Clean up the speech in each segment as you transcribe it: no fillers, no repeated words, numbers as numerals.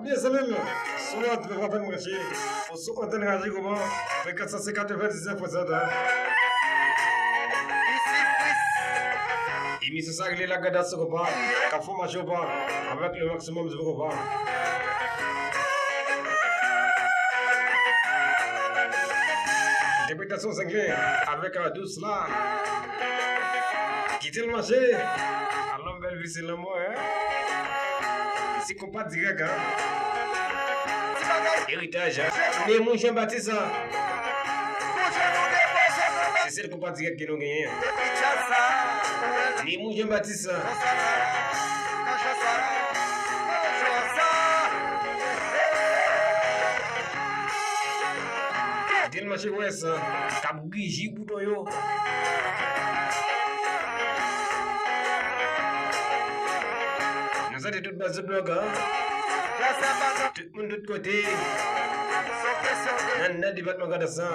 Bien Salim, souvent tu devras pas me cacher. Au son antenne radio comment? Mais 499%. Et mis ça régler la gada ce repas. Qu'à faut marcher au pas. Avec le maximum de repas. Interprétation cinglée avec la douce là. Quitter le marché. Alors belle vie c'est l'amour hein. C'est compas direct hein. Héritage hein. Mais mon Jean-Baptiste hein. C'est le compas direct qui nous gagne. Mais mon Jean-Baptiste hein. Del marché ouest hein. Cap Grigi bouton yo. Nous avons toute base de blog hein. Tout le monde de l'autre côté. Dans le département de ça.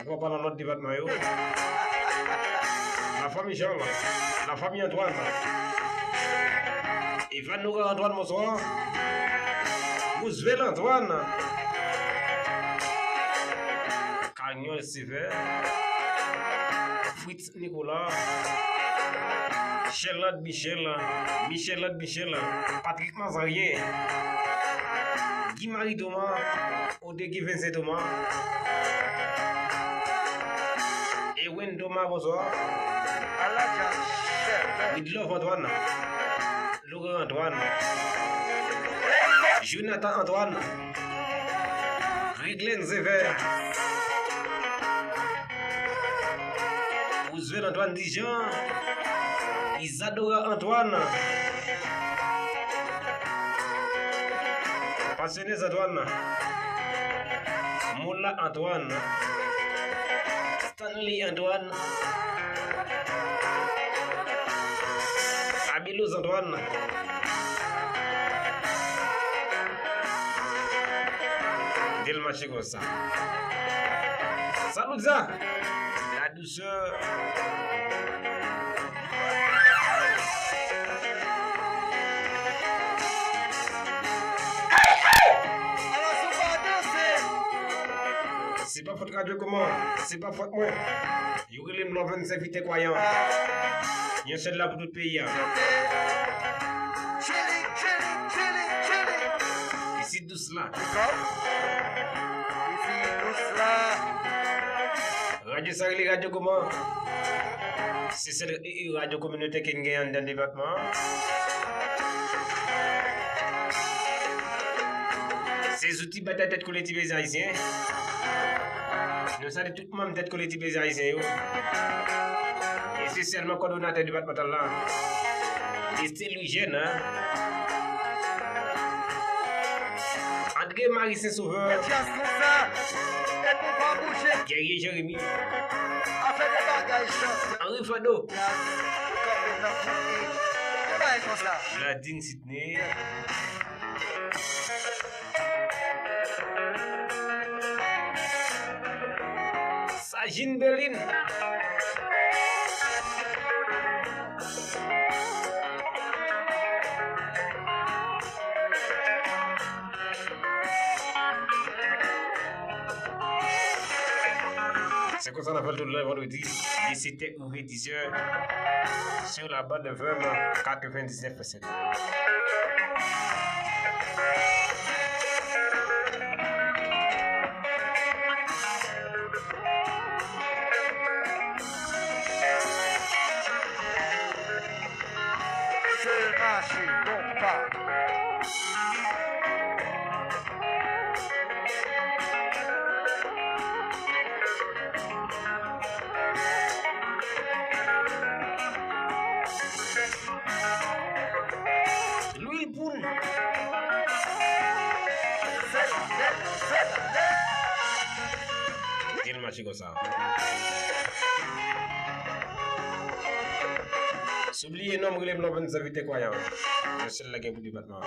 On va parler dans notre département. La famille Jean, la famille Antoine. Ivan Noura Antoine, bonsoir. Roosevelt Antoine. Cagnol Sévère. Fritz Nicolas. Charlotte Michel, Patrick Mazarien, Guy-Marie Thomas, Odegui Vincent Thomas, Ewen Thomas, bonsoir. Widlove Antoine, Laurent Antoine, Jonathan Antoine, Riglen Zéver, Roosevelt Antoine Dijon, Isadora Antoine, Passionné Antoine, Moula Antoine, Stanley Antoine, Abilos Antoine, Delma Chigosa. Salut ça, la douceur. C'est pas faute radio comment? C'est pas faute moi. Yo relé me 25 vite croyant. Yon seul là pour tout le pays. Ici douce là. Radio Sarili radio comment? C'est cette radio communautaire qui gagne dans le département. Ces outils bataille tête collective des haïtiens. Nous sommes tout le monde tête collective des haïtiens. Et c'est seulement coordonnateur départemental là. Et c'est lui jeune hein. André Marie Saint-Sauveur. Guerrier Jérémy. Henri Fado. Nadine Sidney. Sajin Berlin. C'est comme ça qu'on appelle tout le vendredi. Et c'était ouvert 10h sur la bande de FM 99%. Louis Poul. Il m'a dit comme ça. S'oubliez nombre les blancs, vous avez été croyants. Je suis là qui vous dit maintenant.